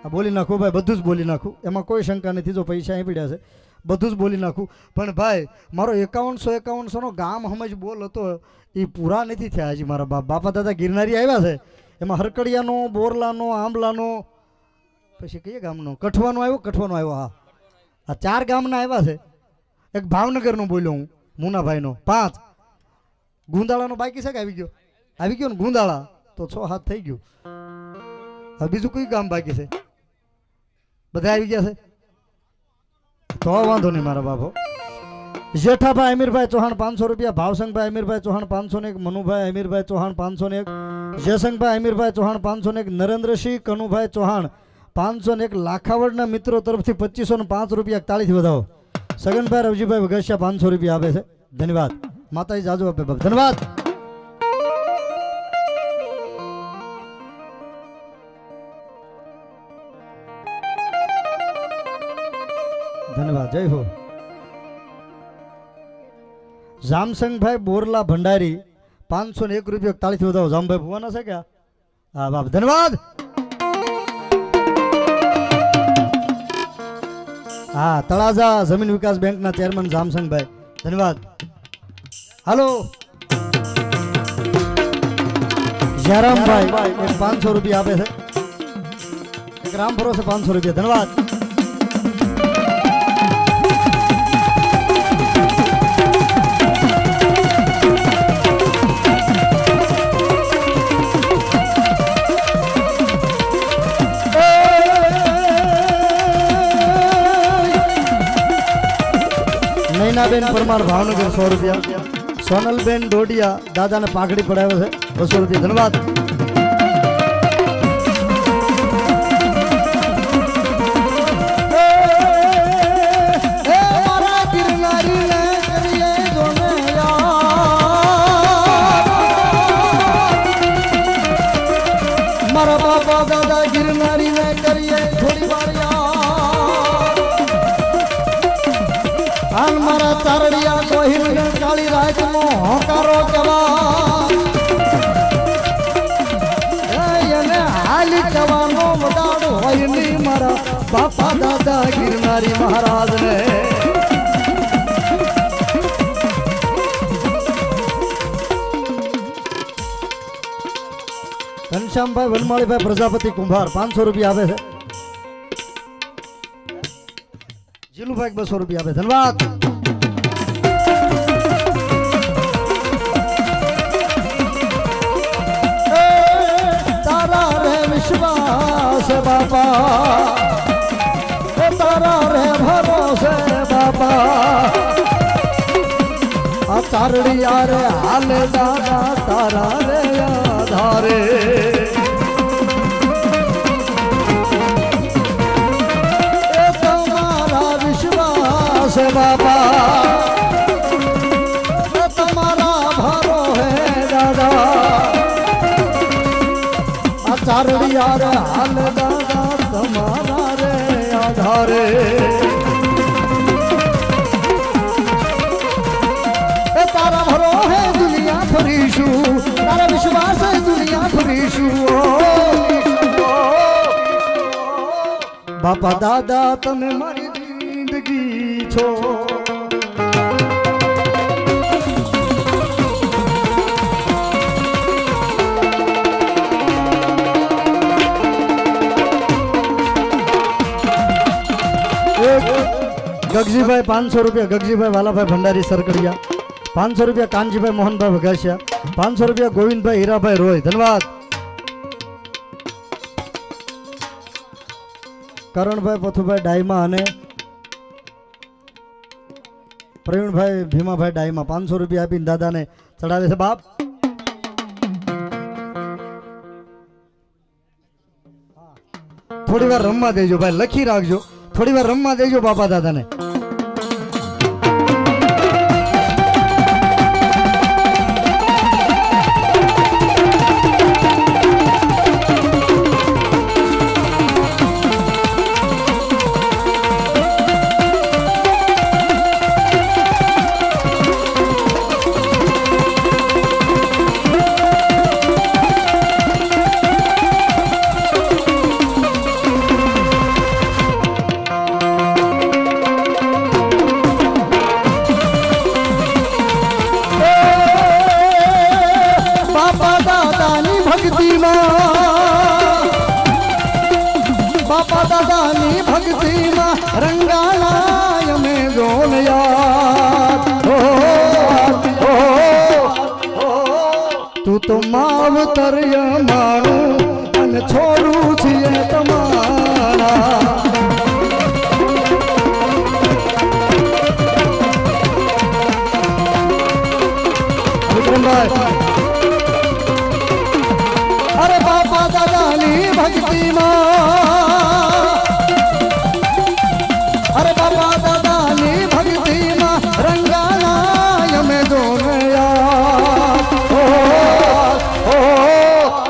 હા બોલી નાખું ભાઈ, બધું જ બોલી નાખું, એમાં કોઈ શંકા નથી. જો પૈસા અહીં પડ્યા છે બધું જ બોલી નાખું. પણ ભાઈ મારો 5100 નો ગામ સમજ બોલ હતો એ પૂરા નથી થયા હજી. મારા બાપા દાદા ગિરનારી આવ્યા છે એમાં હરકડિયાનો, બોરલાનો, આંબલાનો, પછી કયા ગામનો, કઠવાનો આવ્યો. હા, આ 4 ગામના આવ્યા છે. એક ભાવનગરનો બોલ્યો હું, મુનાભાઈનો. 5 ગુંદાળાનો બાકી છે કે આવી ગયો ને ગુંદાળા? તો તો 6-7 થઈ ગયું. હવે બીજું કોઈ કામ બાકી છે? બધા આવી ગયા છે તો વાંધો નહીં મારા બાપો. જેઠાભાઈ અમીરભાઈ ચૌહાણ 500 રૂપિયા, ભાવસંગભાઈ અમીરભાઈ ચૌહાણ 501, મનુભાઈ અમીરભાઈ ચૌહાણ 501, જયસંગભાઈ અમીરભાઈ ચૌહાણ 501, નરેન્દ્રસિંહ કનુભાઈ ચૌહાણ 501, લાખાવડના મિત્રો તરફથી 2505 રૂપિયા તાળીથી વધાવો. સગનભાઈ રવજીભાઈ વઘસિયા 500 રૂપિયા આપે છે. ધન્યવાદ. માતાજી જાજુ આપે બાપ. ધન્યવાદ. ધન્યવાદ. જય હો. જામસંગભાઈ બોરલા ભંડારી 501 રૂપિયા તાળીથી વધાવો. જામભાઈ ભુવાના છે કે? હા બાપ. ધન્યવાદ. હા, તળાજા જમીન વિકાસ બેંકના ચેરમેન જામસંગભાઈ. ધન્યવાદ. હાલો જયરામભાઈ 500 રૂપિયા આપે છે. એક રામ ભરોસે 500 રૂપિયા. ધન્યવાદ. નૈનાબેન પરમાર ભાવનગર 100 રૂપિયા. સોનલબેન ડોડિયા દાદાને પાઘડી પડાવ્યો છે 200 રૂપિયા. ધન્યવાદ. મારા બાપા દાદા ગિરનારી ને કરીએ થોડી વાર હાલ મારા ચારડિયા કોહિલ ને કાળી રાત નો હોકારો જવા એને હાલી જવાનો વડાડ હોય ની મારા બાપા દાદા ગિરનારી મહારાજ ને. ઘનશ્યામભાઈ વનમાળીભાઈ પ્રજાપતિ કુંભાર 500 રૂપિયા આપે છે. જીલુભાઈ 200 રૂપિયા આપે. ધન્યવાદ. તારા રે વિશ્વાસ બાપા, તારા રે ભરોસે બાપા, આ ચારડિયા રે હાલે દાદા તારા રે આધારે. બાબા તમારા ભારો હે દાદા, આ ચારડિયા રે હાલ દાદા તમારા રે આધારે. તારા ભરો હે દુનિયા ફરીશું, તારા વિશ્વાસ હે દુનિયા ફરીશું. બાપા દાદા તમે મારી જિંદગી છો. ગગજીભાઈ 500 રૂપિયા, ગગજીભાઈ વાલાભાઈ ભંડારી સરકડિયા 500 રૂપિયા, કાનજીભાઈ મોહનભાઈ વઘાસિયા 500 રૂપિયા, ગોવિંદભાઈ હીરાભાઈ રોય. ધન્યવાદ. કરણભાઈ પથુભાઈ ડાયમા અને પ્રવીણભાઈ ભીમાભાઈ ડાયમા 500 રૂપિયા આપીને દાદાને ચડાવે છે. બાપ થોડી વાર રમવા દેજો ભાઈ, લખી રાખજો. થોડી વાર રમવા દેજો બાપા દાદાને. તો માવતર માણું અને છોડું છીએ તમારા વિક્રમભાઈ અરે બાપા દાદાની ભક્તિમાં અરે બાપા દાદાની ભક્તિમાં રંગાના અમે જોનયા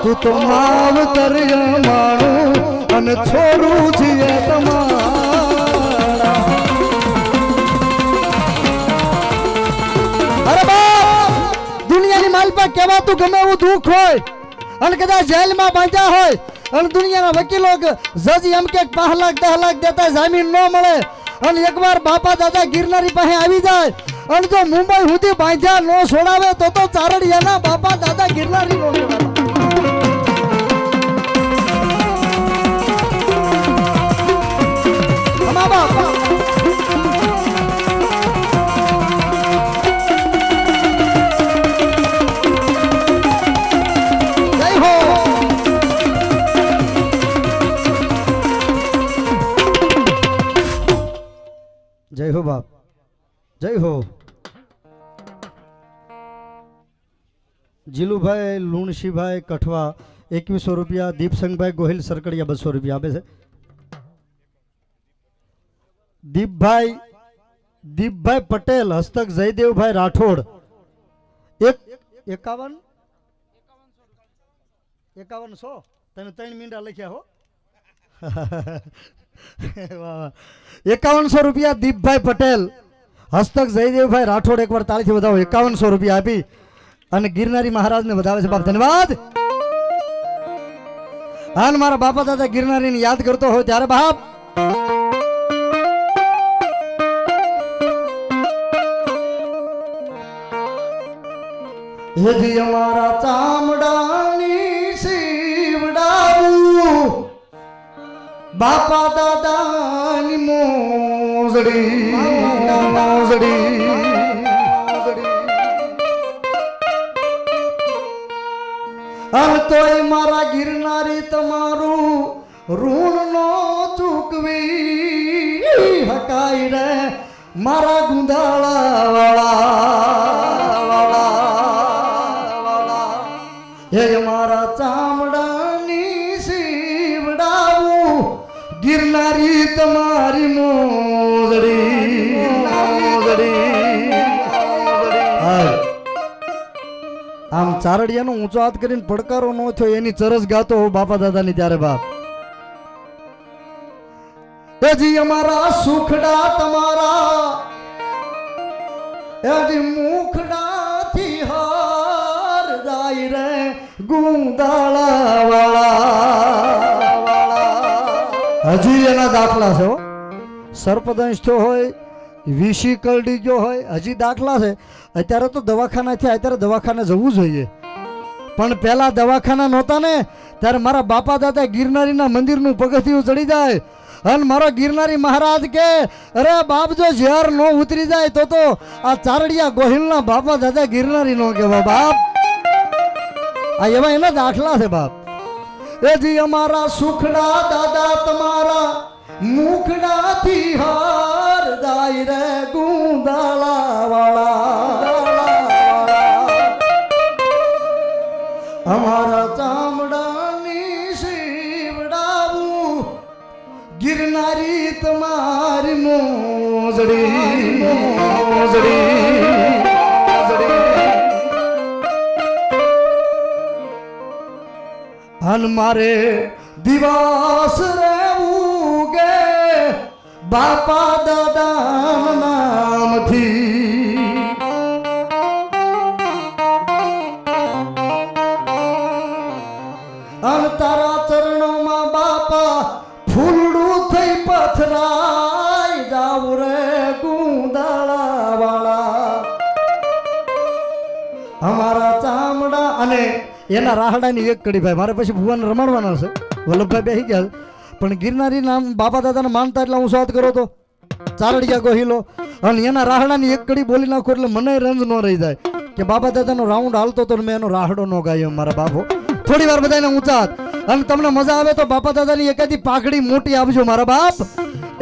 તું તો માવતર માણું અને છોડું છીએ તમારા અરે બાપ દુનિયાની માલ પર કહેવાતું ગમે એવું દુઃખ હોય અને કદાચ જેલમાં બાંધ્યા હોય અને દુનિયાના વકીલો જજ એમ કે 5 લાખ 10 લાખ દેતા જામીન ન મળે અને એકવાર બાપા દાદા ગિરનારી પાસે આવી જાય અને જો મુંબઈ સુધી બાંધ્યા ન છોડાવે તો ચારડિયાના બાપા દાદા ગિરનારી નો જય હો બાપ જય હો જીલુભાઈ લુણસીભાઈ કઠવા 2100 રૂપિયા દીપસંગભાઈ ગોહિલ સરકડિયા 200 રૂપિયા આપે છે દીપભાઈ પટેલ હસ્તક જયદેવભાઈ રાઠોડ 5100 તમે 3 મિનિટ લખ્યા હો 5100 રૂપિયા દીપભાઈ પટેલ હસ્તક જયદેવભાઈ રાઠોડ એકવાર તાળીથી વધાવો 5100 રૂપિયા આપી અને ગિરનારી મહારાજને વધાવે છે બાપ ધન્યવાદ અને મારા બાપા દાદા ગિરનારીને યાદ કરતો હોય ત્યારે બાપ હેજી અમારા ચામડાની સીવડાવું બાપા દાદાની મોજડી અને તોય મારા ગિરનારી તમારું ઋણ નો ચૂકવી હકાઈ રે મારા ગુંદાળા વાળા હે મારા ચામડાની સીવડાવું ગિરનારી તમારી મોજડી આમ ચારડિયાનો ઊંચો હાથ કરીને પડકારો ન થયો એની ચરસ ગાતો હો બાપા દાદાની ત્યારે બાપ હજી અમારા સુખડા તમારા હજી મુખડાથી હાર જાય રે ગુંદાળા વાળા હજી એના દાખલા છે હો સર્પદંશ થયો હોય વીસી કરડી ગયો હોય હજી દાખલા છે અત્યારે તો દવાખાના થયા અત્યારે દવાખાને જવું જોઈએ પણ પહેલા દવાખાના નહોતા ને ત્યારે મારા બાપા દાદા ગિરનારીના મંદિરનું પગથિયું ચડી જાય અને મારો ગિરનારી મહારાજ કે અરે બાપ જો ઝેર નો ઉતરી જાય તો આ ચારડિયા ગોહિલના બાપા દાદા ગિરનારી નો કહેવા બાપ આ એવા એના દાખલા છે બાપ એ જી અમારા સુખડા દાદા તમારા મુખડાથી હાર જાય રે ગુંદાળા વાળા અમારા ચામડાની સીવડાવું ગિરનારી તમારી મોજડી હન મારે દિવસ રહેવું ગે બાપા દાદા નામથી અન તારા ચરણોમાં બાપા ફૂલડું થઈ પથરાય જાવ રે ગુંદાળા વાળા અમારા ચામડા અને એના રાહડાની એક કડી ભાઈ મારે પછી ભુવાને રમાડવાના છે વલ્લભભાઈ બેસી ગયા પણ ગિરનારી નામ બાપા દાદાને માનતા એટલે હું સ્વાદ કરો તો ચારડિયા ગોહિલો અને એના રાહડાની એક કડી બોલી નાખો એટલે મને રંજ ન રહી જાય કે બાપા દાદાનો રાઉન્ડ હાલતો તો મેં એનો રાહડો નો ગાયો મારા બાપો. થોડી વાર બધાને ઊંચા અને તમને મજા આવે તો બાપા દાદાની એકાદી પાઘડી મોટી આપજો મારા બાપ.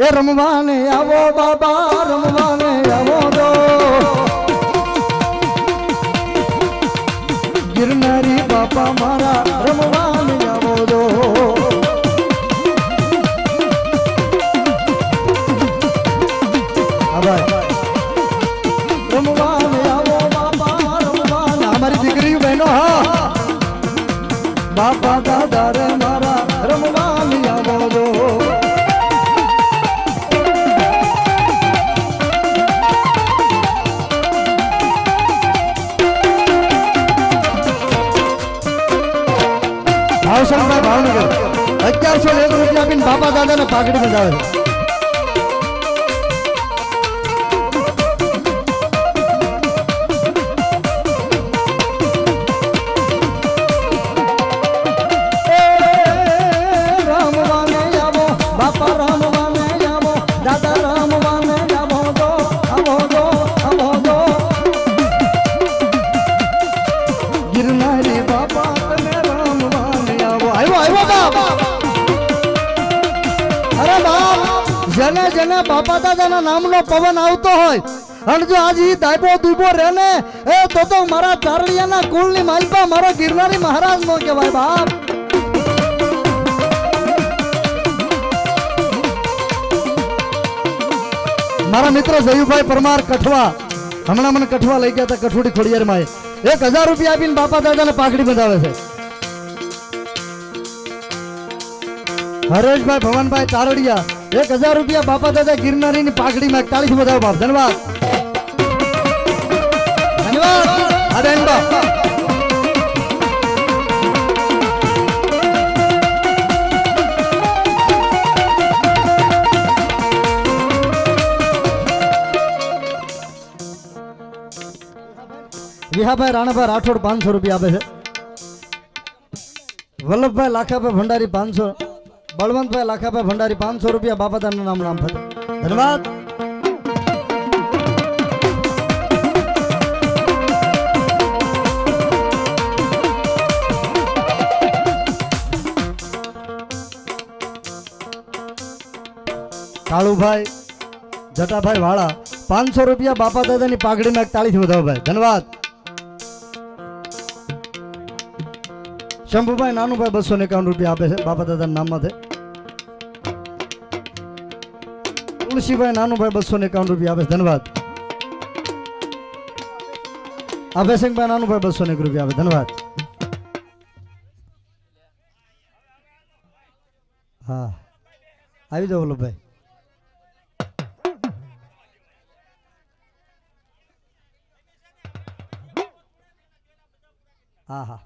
એ રમવાને આવો બાબા, રમવાને આવો દો, ગિરનારી બાપા મારા રમવાને આવો દો. રમવાને આવો બાપા, રમવાને અમારી દીકરી બહેનો. હા બાપા દાદા રે મારા રમવાને આવો દો. ભાવશંકર ભાવનગર 1101 રૂપિયા આપીને બાપા દાદાને પાઘડી બંધાવે છે. જેને જેને બાપા દાદાના નામનો પવન આવતો હોય અને જો આજ ઈ દાયબો દુબો રહે ને એ તો મારા ચારડિયાના કુળની માલપા મારો ગિરનારી મહારાજ નો કહેવાય બાપ. મારા મિત્ર જયુભાઈ પરમાર કઠવા હમણાં મને કઠવા લઈ ગયા હતા કઠોડી ખોડિયારમાં 1000 રૂપિયા આપીને બાપા દાદાને પાઘડી બંધાવે છે. હરેશભાઈ ભવનભાઈ ચારડિયા 1000 રૂપિયા બાપા દાદા ગિરનારી ની પાઘડી માં 41 વધાવો બાપ. ધન્યવાદ ધન્યવાદ. વિહાભાઈ રાણાભાઈ રાઠોડ 500 રૂપિયા આપે છે. વલ્લભભાઈ લાખાભાઈ ભંડારી 500, બળવંતભાઈ લાખાભાઈ ભંડારી 500 રૂપિયા બાપા દાદાનું નામ નામ ફતે. ધન્યવાદ. કાળુભાઈ જટાભાઈ વાળા 500 રૂપિયા બાપા દાદાની પાઘડીમાં 41 વધાવો ભાઈ. ધન્યવાદ. શંભુભાઈ નાનુભાઈ 251 રૂપિયા આપે છે બાપા દાદાના નામમાંથી. તુલસીભાઈ નાનુભાઈ 251 રૂપિયા આપે છે. ધન્યવાદ. અભયસિંહભાઈ નાનુભાઈ 201 રૂપિયા આપે. ધન્યવાદ. હા આવી જાઓ વલ્લભભાઈ. હા હા.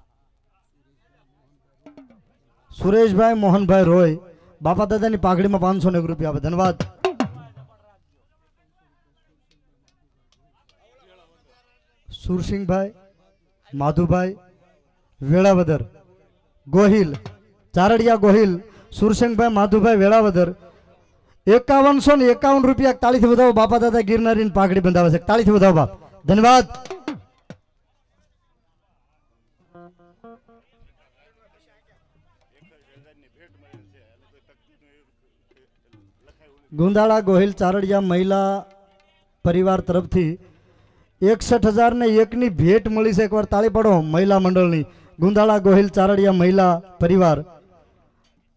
સુરેશભાઈ મોહનભાઈ રોય બાપા દાદાની પાઘડીમાં 501 રૂપિયા આપે. ધન્યવાદ. સુરસિંહભાઈ માધુભાઈ વેળાવદર ગોહિલ ચારડિયા ગોહિલ સુરસિંહભાઈ માધુભાઈ વેળાવદર 5151 રૂપિયા 41 વધાવો બાપા દાદા ગિરનારી પાઘડી બંધાવે છે. 41 વધાવો બાપ. ધન્યવાદ. ગુંદાળા ગોહિલ ચારડિયા મહિલા પરિવાર તરફથી 61,001 ની ભેટ મળી છે. એકવાર તાળી પાડો મહિલા મંડળની. ગુંદાળા ગોહિલ ચારડિયા મહિલા પરિવાર,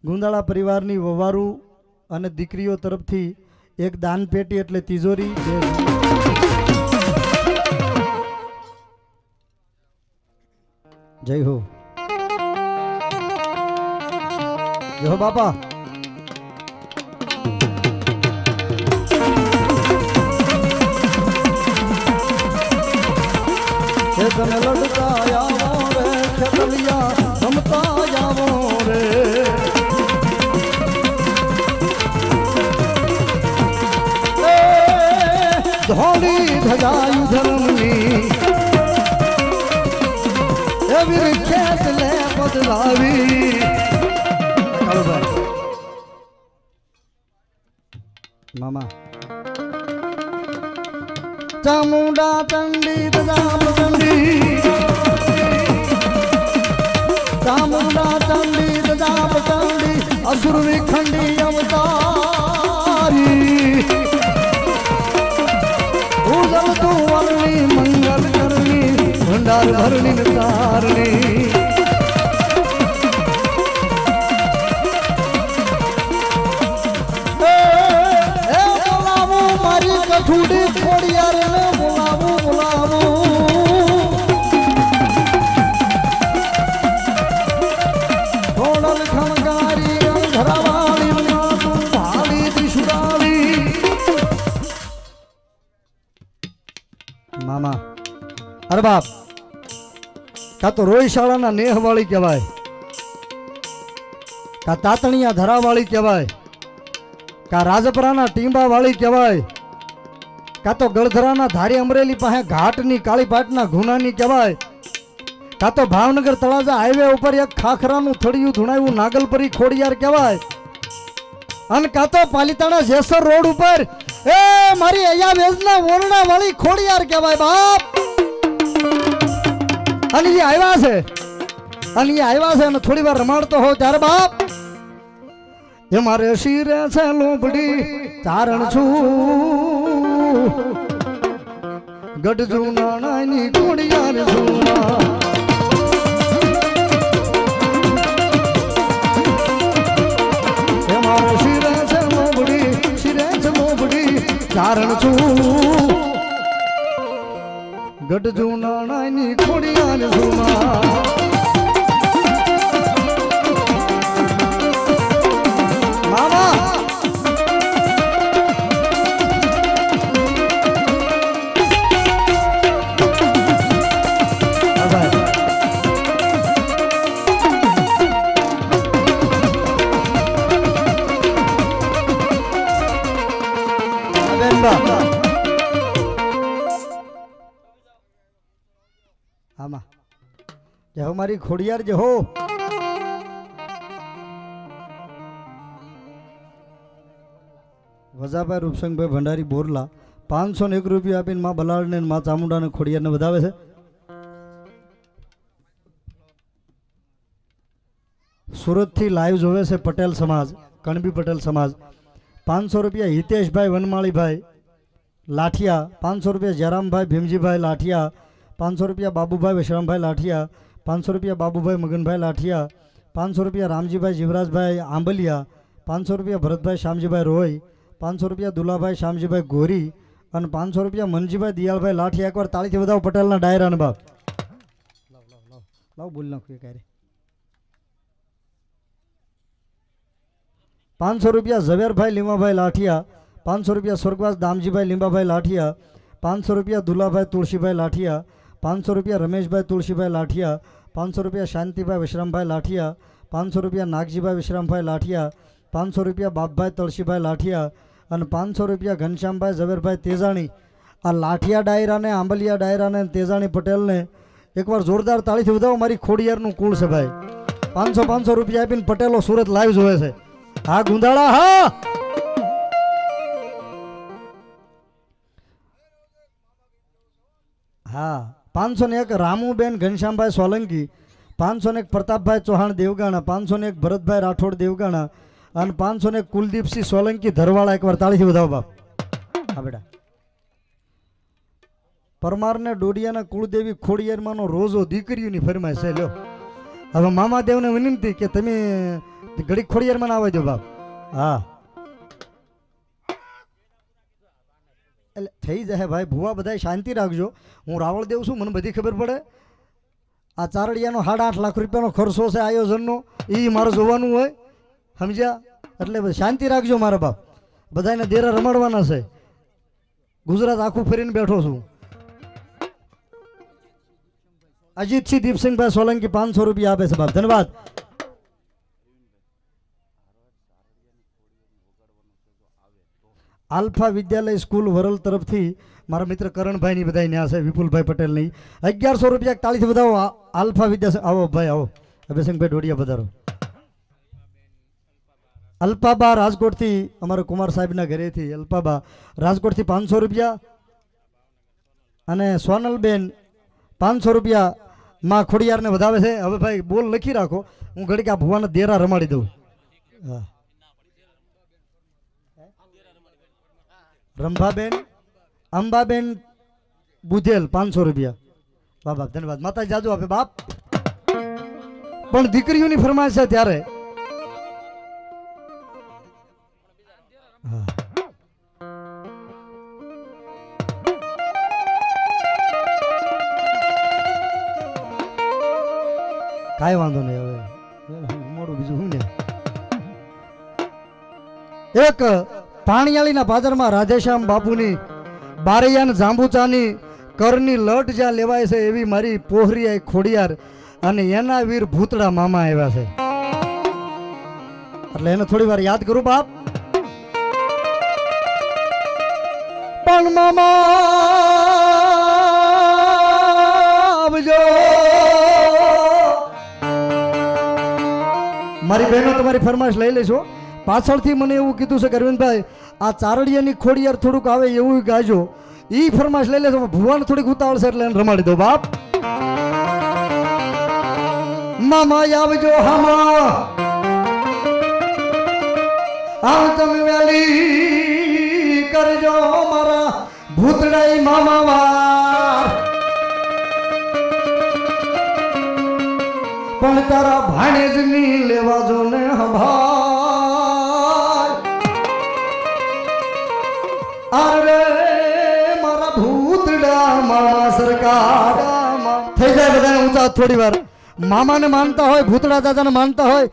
ગુંદાળા પરિવારની વવારુ અને દીકરીઓ તરફથી એક દાન પેટી એટલે તિજોરી. જય હો જય હો બાપા. તમે લડતા આવો રે ખેતલિયા રમતા આવો રે. ધોળી ધજાયું ધર્મની એવી ખેત લે બદલાવી. મામા ચામુંડા ચંડી દજામ ચંડી સુરવી ખંડી અવતારી ઉજળ તું વરણી મંગલ કરણી ભંડાર ભરણી તારણી બોલાવું મારી કઠુડી ખોડિયાર ને બોલાવું બોલાવું થોડલ ખણગારી ધરાવાળી તું ભાળી દિશુડાળી મામા અરે બાપ કા તો રોયશાળાના નેહવાળી કહેવાય કા તાતણિયા ધરાવાળી કહેવાય કા રાજપરાના ટીંબાવાળી કહેવાય કા તો ગળધરાના ધારી અમરેલી પાસે ઘાટની કાળીપાટના ગુનાની કહેવાય કા તો ભાવનગર તળાજા હાઈવે ઉપર એક ખાખરાનું થડિયું ધુણાયું નાગલપરી ખોડિયાર કહેવાય અને કા તો પાલિતાણા જેસર રોડ ઉપર એ મારી અહીંયા વેજના મોરણા વાળી ખોડિયાર કહેવાય બાપ અને એ આવ્યા છે અને થોડી વાર રમાડતો હો ત્યારે બાપ એ મારે શિરે છે લોબડી ચારણ છું ગઢજુ નાણાની ખોડિયાર છું એ મારે શિરે છે લોબડી ચારણ છું ગઢજુ નાણાની ખોડિયાર છું આમાં જે હો મારી ખોડિયાર જે હો વજાભાઈ રૂપસંગભાઈ ભંડારી બોરલા 501 રૂપિયા આપીને માં બલાડને માં ચામુંડાને ખોડિયારને વધાવે છે. સુરતથી લાઈવ જોવે છે પટેલ સમાજ, કણબી પટેલ સમાજ. 500 રૂપિયા હિતેશભાઈ વનમાળીભાઈ લાઠિયા, 500 રૂપિયા જયરામભાઈ ભીમજીભાઈ લાઠિયા, 500 રૂપિયા બાબુભાઈ વિશ્રામભાઈ લાઠિયા, 500 રૂપિયા બાબુભાઈ મગનભાઈ લાઠિયા, 500 રૂપિયા રામજીભાઈ જીવરાજભાઈ આંબલિયા, 500 રૂપિયા ભરતભાઈ શ્યામજીભાઈ રોય, 500 રૂપિયા દુલાભાઈ શ્યામજીભાઈ ગોરી અને 500 રૂપિયા મનજીભાઈ દિયાળભાઈ લાઠિયા. એકવાર તાળીથી વધાવો પટેલના ડાયરાને બાપ. લાવ બોલ નાખું ક્યારે. 500 રૂપિયા ઝવેરભાઈ લીંબાભાઈ લાઠિયા, 500 રૂપિયા સ્વર્ગવાસ દામજીભાઈ લીંબાભાઈ લાઠિયા, 500 રૂપિયા દુલાભાઈ તુલસીભાઈ લાઠિયા, 500 રૂપિયા રમેશભાઈ તુલસીભાઈ લાઠિયા, 500 રૂપિયા શાંતિભાઈ વિશ્રામભાઈ લાઠિયા, 500 રૂપિયા નાગજીભાઈ વિશ્રામભાઈ લાઠિયા, 500 રૂપિયા બાપભાઈ તળસીભાઈ લાઠિયા અને 500 રૂપિયા ઘનશ્યામભાઈ ઝવેરભાઈ તેજાણી. આ લાઠિયા ડાયરાને, આંબલિયા ડાયરાને, તેજાણી પટેલને એકવાર જોરદાર તાળીથી વધાવો. મારી ખોડિયારનું કુળ છે ભાઈ. 500 રૂપિયા આપીને પટેલો સુરત લાઈવ જોવે છે. હા ગુંદાળા હા. હા 501 રામુબેન ઘનશ્યામભાઈ સોલંકી, 501 પ્રતાપભાઈ ચૌહાણ દેવગાણા, 501 ભરતભાઈ રાઠોડ દેવગાણા અને 501 કુલદીપસિંહ સોલંકી ધરવાળા. એકવાર તાળીથી વધાવો બાપ. હા બેટા. પરમારને ડોડિયાના કુળદેવી ખોડિયારમાંનો રોજો દીકરીઓની ફરમાઈશ છે. લ્યો હવે મામાદેવને વિનંતી કે તમે ઘડી ખોડિયારમાં આવવા દો બાપ. હા એટલે થઈ જાય ભાઈ. ભુવા બધા શાંતિ રાખજો. હું રાવળ દેવ છું, મને બધી ખબર પડે. આ ચારડિયાનો 8.5 લાખ રૂપિયાનો ખર્ચો છે આયોજનનો, એ મારે જોવાનું હોય, સમજ્યા? એટલે શાંતિ રાખજો મારા બાપ. બધાને દેરા રમાડવાના છે. ગુજરાત આખું ફરીને બેઠો છું. અજીતસિંહ દીપસિંહભાઈ સોલંકી 500 રૂપિયા આપે છે બાપ. ધન્યવાદ. આલ્ફા વિદ્યાલય સ્કૂલ વરલ તરફથી મારા મિત્ર કરણભાઈની બધાઈ ન્યા છે, વિપુલભાઈ પટેલની 1100 રૂપિયા. તાળીથી વધાવો. આલ્ફા વિદ્યા. આવો ભાઈ આવો. અભયસિંહભાઈ ડોડિયા પધારો. અલ્પાબા રાજકોટથી, અમારા કુમાર સાહેબના ઘરેથી અલ્પાબા રાજકોટથી 500 રૂપિયા અને સોનલબેન 500 રૂપિયા માં ખોડિયારને વધાવે છે. હવે ભાઈ બોલ લખી રાખો, હું ઘડીક આ ભુવાના દેરા રમાડી દઉં. હા રંભાબેન અંબાબેન બુધેલ 500 રૂપિયા. વાહ બાપ ધન્યવાદ. માતાજી જાજુ આપે બાપ. પણ દીકરીઓની ફરમાઈશ છે ત્યારે કાંઈ વાંધો નહીં. હવે મોડું બીજું શું ને. એક પાણીયાળીના પાદરમાં રાધેશ્યામ બાપુની બારૈયાન જાંબુચાની કરની લટ જ્યાં લેવાય છે એવી મારી પોહરિયા ખોડિયાર અને એના વીર ભૂતડા મામા આવ્યા છે. એટલે એને થોડી વાર યાદ કરું બાપ. પણ મામા આવજો. મારી બહેનો તમારી ફરમાઈશ લઈ લેશો. પાછળથી મને એવું કીધું છે કે અરવિંદભાઈ આ ચારડિયાની ખોડિયાર થોડુંક આવે એવું ગાજો. ઈ ફરમાઈશ લઈ લેશો. ભુવાન થોડીક ઉતાવળ છે એટલે એને રમાડી દો બાપ. મામા આવજો હામા આવ તમે વેલી કરજો મારા ભૂતડાઈ મામા વાર. પણ તારા ભાણેજની લેવા જો ને હંભાર. અરે મારા ભૂતડા મામા સરકાર. થઈ જાય બધાને ઊંચા થોડી વાર. મામાને માનતા હોય ભૂતડા દાદાને માનતા હોય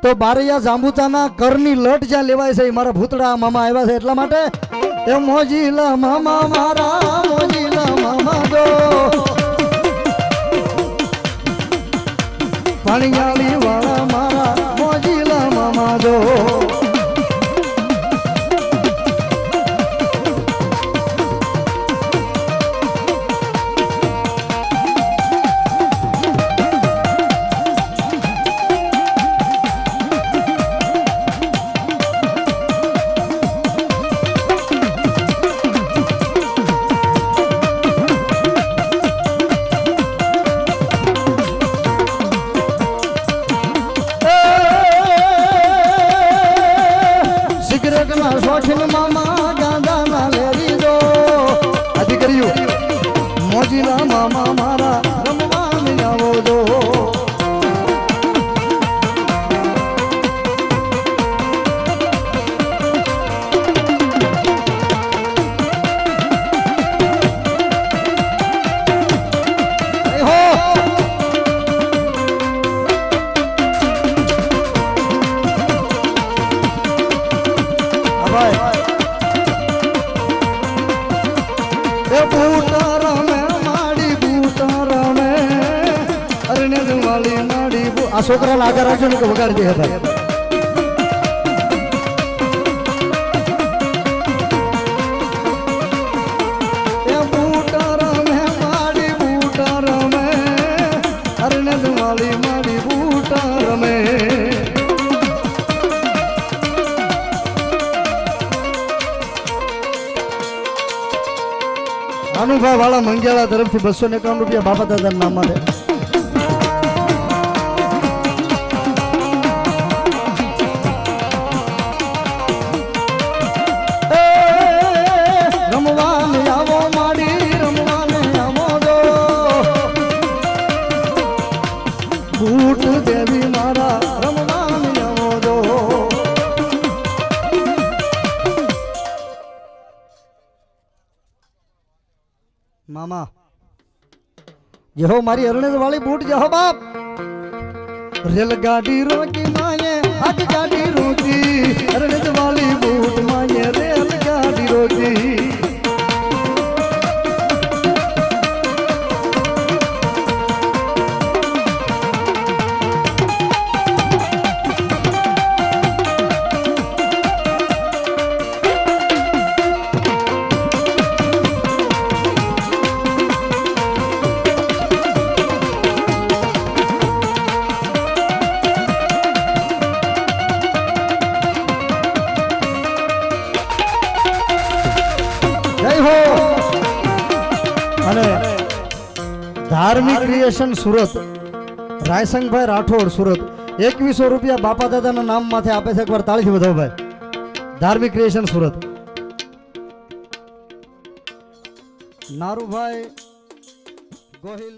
તો બારૈયા જાંબુચાના કરની લટ જ્યાં લેવાય છે મારા ભૂતડા મામા આવ્યા છે એટલા માટે એ મોજીલા મામા મારા મોજીલા મામા જો પાણીયાળી વાળા મારા મોજીલા મામા જો. મોજીલા મામા મારા રમવા આવો જો. આ છોકરાને આગળ રાખજો ને કે વગાડી દે હતા. એ બૂટા રમે માડી બૂટા રમે અરને વાલી માડી બૂટા રમે. અનુભવ વાળા મંગેળા તરફથી 251 રૂપિયા બાપા દાદાના નામ માટે. દેવી મારા રમવાની આવો દો. મામા જેહો મારી અરણેજ વાળી બૂટ જેહો બાપ. રેલગાડી રોકી માયે આગ ગાડી રોકી અરણેજ વાળી બૂટ માયે રેલગાડી રોકી. અને ધાર્મિક ક્રિએશન સુરત રાયસંગભાઈ રાઠોડ સુરત 2100 રૂપિયા બાપા દાદાના નામ માથે આપે છે. એકવાર તાળીથી વધાવો ભાઈ. ધાર્મિક ક્રિએશન સુરત નારુભાઈ ગોહિલ